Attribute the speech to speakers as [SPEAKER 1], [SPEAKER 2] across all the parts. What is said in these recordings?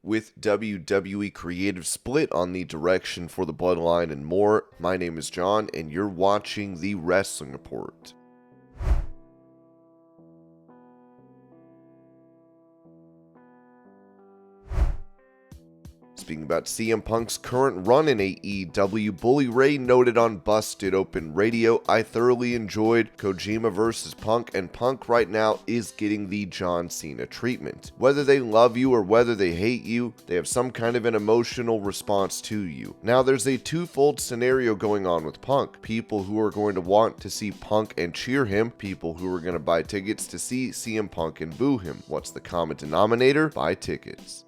[SPEAKER 1] with WWE creative split on the direction for the Bloodline and more. My name is John, and you're watching the Wrestling Report. Speaking about CM Punk's current run in AEW, Bully Ray noted on Busted Open Radio, "I thoroughly enjoyed Kojima vs. Punk, and Punk right now is getting the John Cena treatment. Whether they love you or whether they hate you, they have some kind of an emotional response to you. Now there's a twofold scenario going on with Punk. People who are going to want to see Punk and cheer him, people who are going to buy tickets to see CM Punk and boo him. What's the common denominator? Buy tickets."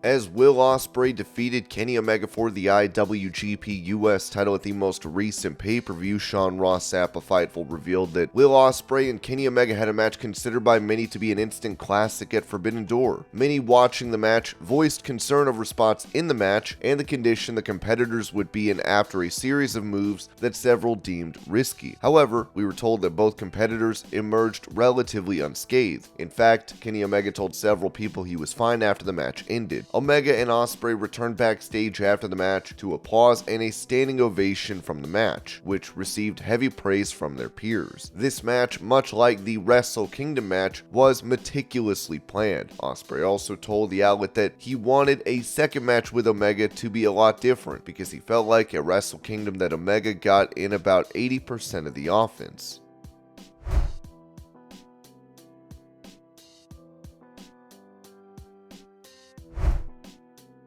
[SPEAKER 1] As Will Ospreay defeated Kenny Omega for the IWGP US title at the most recent pay-per-view, Sean Ross Sapp of Fightful revealed that Will Ospreay and Kenny Omega had a match considered by many to be an instant classic at Forbidden Door. Many watching the match voiced concern over spots in the match and the condition the competitors would be in after a series of moves that several deemed risky. However, we were told that both competitors emerged relatively unscathed. In fact, Kenny Omega told several people he was fine after the match ended. Omega and Ospreay returned backstage after the match to applause and a standing ovation from the match, which received heavy praise from their peers. This match, much like the Wrestle Kingdom match, was meticulously planned. Ospreay also told the outlet that he wanted a second match with Omega to be a lot different because he felt like at Wrestle Kingdom that Omega got in about 80% of the offense.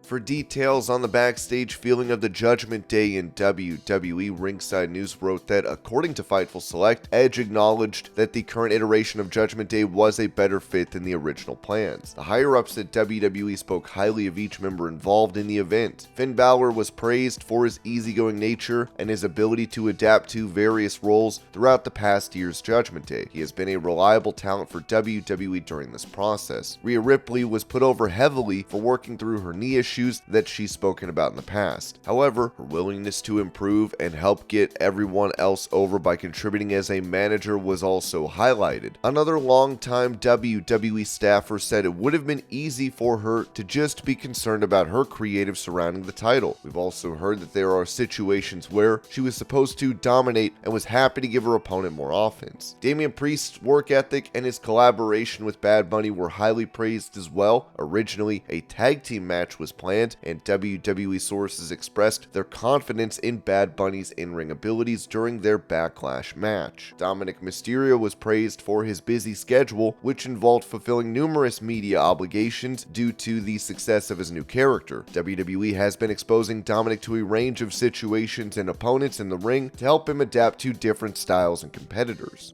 [SPEAKER 1] For details on the backstage feeling of the Judgment Day in WWE, Ringside News wrote that, according to Fightful Select, Edge acknowledged that the current iteration of Judgment Day was a better fit than the original plans. The higher-ups at WWE spoke highly of each member involved in the event. Finn Balor was praised for his easygoing nature and his ability to adapt to various roles throughout the past year's Judgment Day. He has been a reliable talent for WWE during this process. Rhea Ripley was put over heavily for working through her knee issues that she's spoken about in the past. However, her willingness to improve and help get everyone else over by contributing as a manager was also highlighted. Another longtime WWE staffer said it would have been easy for her to just be concerned about her creative surrounding the title. We've also heard that there are situations where she was supposed to dominate and was happy to give her opponent more offense. Damian Priest's work ethic and his collaboration with Bad Bunny were highly praised as well. Originally, a tag team match was planned, and WWE sources expressed their confidence in Bad Bunny's in-ring abilities during their Backlash match. Dominic Mysterio was praised for his busy schedule, which involved fulfilling numerous media obligations due to the success of his new character. WWE has been exposing Dominic to a range of situations and opponents in the ring to help him adapt to different styles and competitors.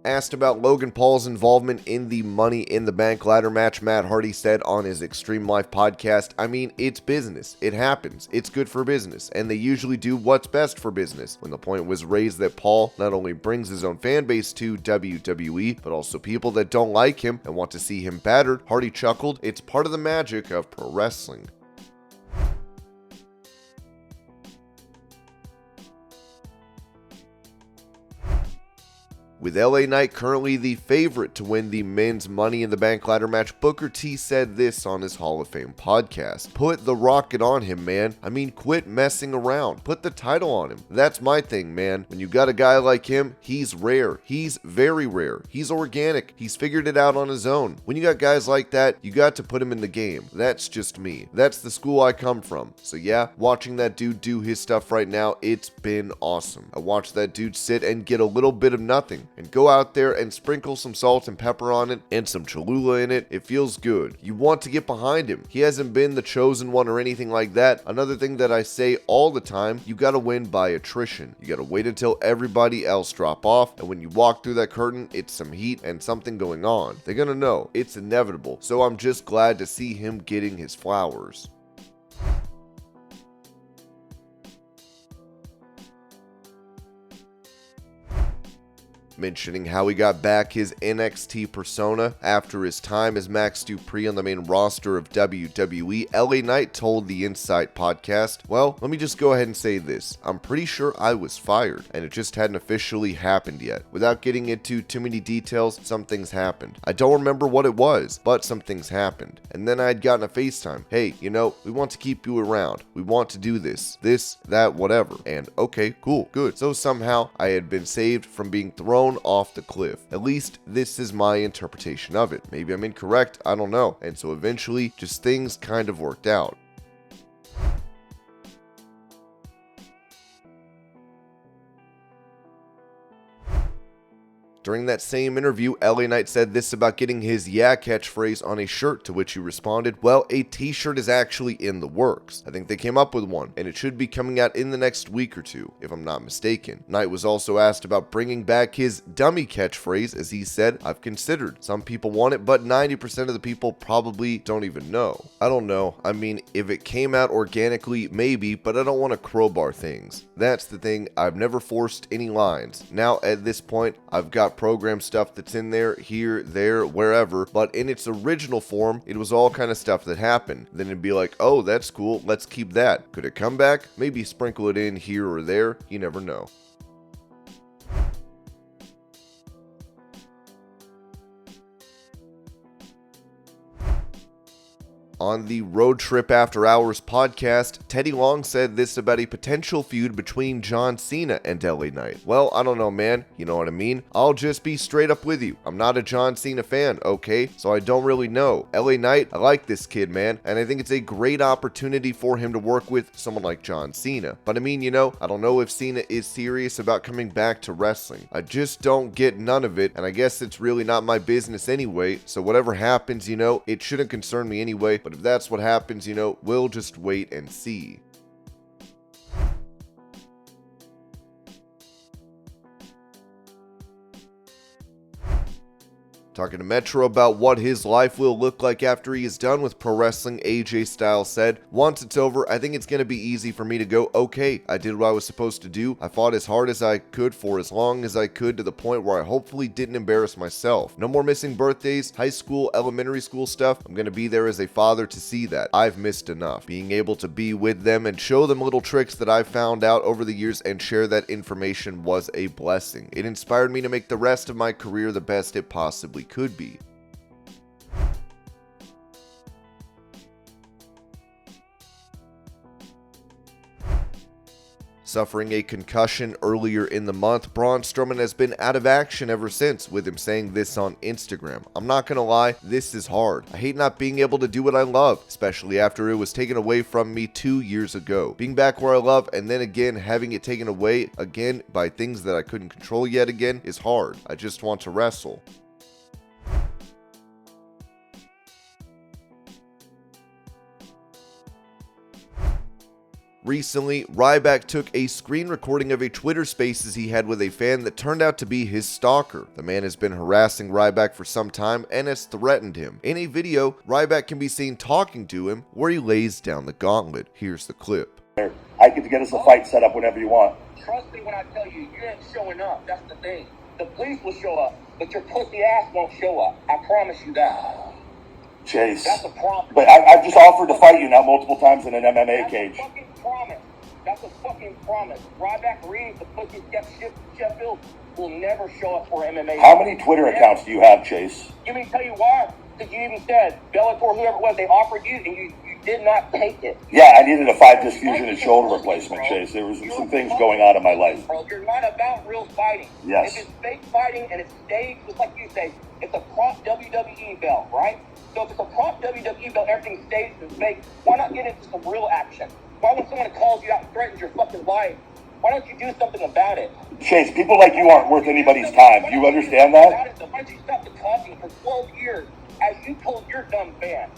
[SPEAKER 1] Asked about Logan Paul's involvement in the Money in the Bank ladder match, Matt Hardy said on his Extreme Life podcast, "I mean, it's business. It happens. It's good for business, and they usually do what's best for business." When the point was raised that Paul not only brings his own fan base to WWE, but also people that don't like him and want to see him battered, Hardy chuckled, "It's part of the magic of pro wrestling." With LA Knight currently the favorite to win the men's Money in the Bank ladder match, Booker T said this on his Hall of Fame podcast. "Put the rocket on him, man. I mean, quit messing around. Put the title on him. That's my thing, man. When you got a guy like him, he's rare. He's very rare. He's organic. He's figured it out on his own. When you got guys like that, you got to put him in the game. That's just me. That's the school I come from." So yeah, watching that dude do his stuff right now, it's been awesome. I watched that dude sit and get a little bit of nothing and go out there and sprinkle some salt and pepper on it and some Cholula in it. It feels good. You want to get behind him. He hasn't been the chosen one or anything like that. Another thing that I say all the time, you gotta win by attrition. You gotta wait until everybody else drop off, and when you walk through that curtain, it's some heat and something going on. They're gonna know. It's inevitable. So I'm just glad to see him getting his flowers. mentioning how he got back his NXT persona after his time as Max Dupree on the main roster of WWE. LA Knight told the Insight podcast, "Well, let me just go ahead and say this. I'm pretty sure I was fired, and it just hadn't officially happened yet. Without getting into too many details, some things happened. I don't remember what it was, but some things happened. And then I had gotten a FaceTime. Hey, you know, we want to keep you around. We want to do this, that, whatever. And okay, cool, good. So somehow I had been saved from being thrown off the cliff. At least this is my interpretation of it. Maybe I'm incorrect, I don't know. And so eventually, just things kind of worked out." During that same interview, LA Knight said this about getting his "yeah" catchphrase on a shirt, to which he responded, "Well, a t-shirt is actually in the works. I think they came up with one, and it should be coming out in the next week or two, if I'm not mistaken." Knight was also asked about bringing back his "dummy" catchphrase, as he said, "I've considered. Some people want it, but 90% of the people probably don't even know. I don't know. I mean, if it came out organically, maybe, but I don't want to crowbar things. That's the thing. I've never forced any lines. Now, at this point, I've got program stuff that's in there, here, there, wherever, but in its original form, it was all kind of stuff that happened. Then it'd be like, oh, that's cool, let's keep that. Could it come back? Maybe sprinkle it in here or there, you never know." On the Road Trip After Hours podcast, Teddy Long said this about a potential feud between John Cena and LA Knight. "Well, I don't know, man. You know what I mean? I'll just be straight up with you. I'm not a John Cena fan, okay? So I don't really know. LA Knight, I like this kid, man, and I think it's a great opportunity for him to work with someone like John Cena. But I mean, you know, I don't know if Cena is serious about coming back to wrestling. I just don't get none of it, and I guess it's really not my business anyway, so whatever happens, you know, it shouldn't concern me anyway, but if that's what happens, you know, we'll just wait and see." Talking to Metro about what his life will look like after he is done with pro wrestling, AJ Styles said, "Once it's over, I think it's going to be easy for me to go, okay, I did what I was supposed to do. I fought as hard as I could for as long as I could to the point where I hopefully didn't embarrass myself. No more missing birthdays, high school, elementary school stuff. I'm going to be there as a father to see that. I've missed enough. Being able to be with them and show them little tricks that I've found out over the years and share that information was a blessing. It inspired me to make the rest of my career the best it possibly could be." Suffering a concussion earlier in the month, Braun Strowman has been out of action ever since, with him saying this on Instagram. "I'm not gonna lie, this is hard. I hate not being able to do what I love, especially after it was taken away from me 2 years ago. Being back where I love and then again having it taken away again by things that I couldn't control yet again is hard. I just want to wrestle." Recently, Ryback took a screen recording of a Twitter Spaces he had with a fan that turned out to be his stalker. The man has been harassing Ryback for some time and has threatened him. In a video, Ryback can be seen talking to him where he lays down the gauntlet. Here's the clip.
[SPEAKER 2] I get to get us a fight set up whenever you want.
[SPEAKER 3] Trust me when I tell you, you ain't showing up. That's the thing. The police will show up, but your pussy ass won't show up. I promise you that.
[SPEAKER 2] Chase.
[SPEAKER 3] That's a promise.
[SPEAKER 2] But I've just offered to fight you now multiple times in an MMA cage.
[SPEAKER 3] That's a fucking promise. That's a fucking promise. Ryback Reeves, the pussy Sheffield, will never show up for MMA.
[SPEAKER 2] How many Twitter accounts do you have, Chase?
[SPEAKER 3] You mean tell you why? Because you even said, Bellator, whoever it was, they offered you, and you did not take it.
[SPEAKER 2] Yeah, I needed a 5-disc fusion and shoulder replacement, Chase. There was some things going on in my life.
[SPEAKER 3] Bro, you're not about real fighting.
[SPEAKER 2] Yes.
[SPEAKER 3] If it's fake fighting and it's staged, just like you say, it's a prop WWE belt, right? So if it's a prop WWE belt, everything's staged and fake, why not get into some real action? Why when someone calls you out and threatens your fucking life, why don't you do something about it?
[SPEAKER 2] Chase, people like you aren't worth anybody's time. Do you understand that?
[SPEAKER 3] Why don't you stop the talking for 12 years as you told your dumb fan?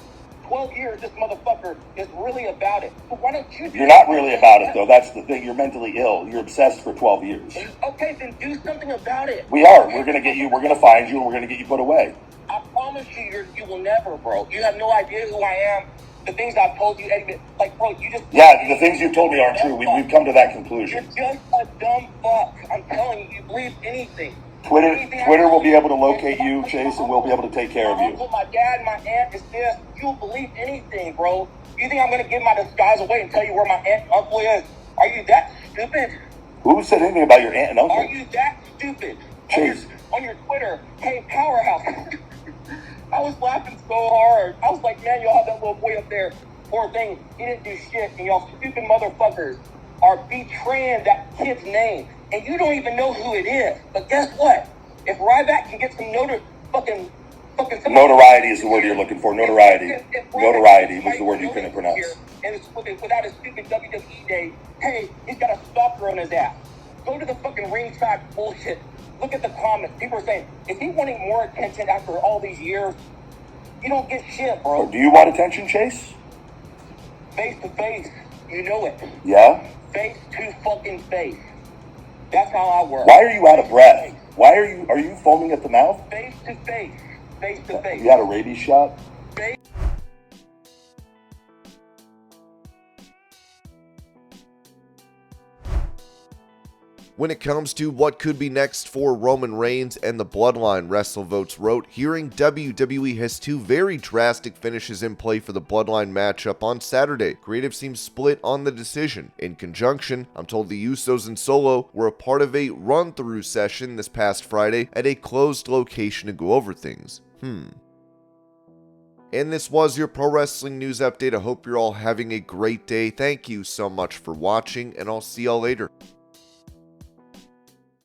[SPEAKER 3] 12 years, this motherfucker is really about it. So why don't you do
[SPEAKER 2] You're not really about it, though. That's the thing. You're mentally ill. You're obsessed for 12 years.
[SPEAKER 3] Okay, then do something about it.
[SPEAKER 2] We are. We're going to get you. We're going to find you, and we're going to get you put away.
[SPEAKER 3] I promise you, you will never, bro. You have no idea who I am. The things I've told you, like, bro, you just...
[SPEAKER 2] Yeah, the things you've told me aren't true. We've come to that conclusion.
[SPEAKER 3] You're just a dumb fuck. I'm telling you, you believe anything.
[SPEAKER 2] Twitter will be able to locate you, Chase, and we'll be able to take care of
[SPEAKER 3] My
[SPEAKER 2] you.
[SPEAKER 3] uncle, my dad, my aunt is this. You'll believe anything, bro. You think I'm going to give my disguise away and tell you where my aunt and uncle is? Are you that stupid?
[SPEAKER 2] Who said anything about your aunt and uncle?
[SPEAKER 3] Are you that stupid?
[SPEAKER 2] Chase.
[SPEAKER 3] On your Twitter, hey, Powerhouse. I was laughing so hard. I was like, man, y'all have that little boy up there. Poor thing. He didn't do shit. And y'all stupid motherfuckers are betraying that kid's name. And you don't even know who it is. But guess what? If Ryback can get some
[SPEAKER 2] Notoriety is the word you're looking for. Notoriety. Notoriety was the word you couldn't pronounce.
[SPEAKER 3] And it's without his stupid WWE day, hey, he's got a stalker on his ass. Go to the fucking ringside bullshit. Look at the comments. People are saying, is he wanting more attention after all these years? You don't get shit, bro.
[SPEAKER 2] Do you want attention, Chase?
[SPEAKER 3] Face to face. You know it.
[SPEAKER 2] Yeah?
[SPEAKER 3] Face to fucking face. That's how I work.
[SPEAKER 2] Why are you out of breath? Why are you foaming at the mouth?
[SPEAKER 3] Face to face. Face to face.
[SPEAKER 2] You had a rabies shot?
[SPEAKER 3] Face.
[SPEAKER 1] When it comes to what could be next for Roman Reigns and the Bloodline, WrestleVotes wrote, hearing WWE has two very drastic finishes in play for the Bloodline matchup on Saturday. Creative seems split on the decision. In conjunction, I'm told the Usos and Solo were a part of a run-through session this past Friday at a closed location to go over things. And this was your Pro Wrestling News Update. I hope you're all having a great day. Thank you so much for watching, and I'll see y'all later.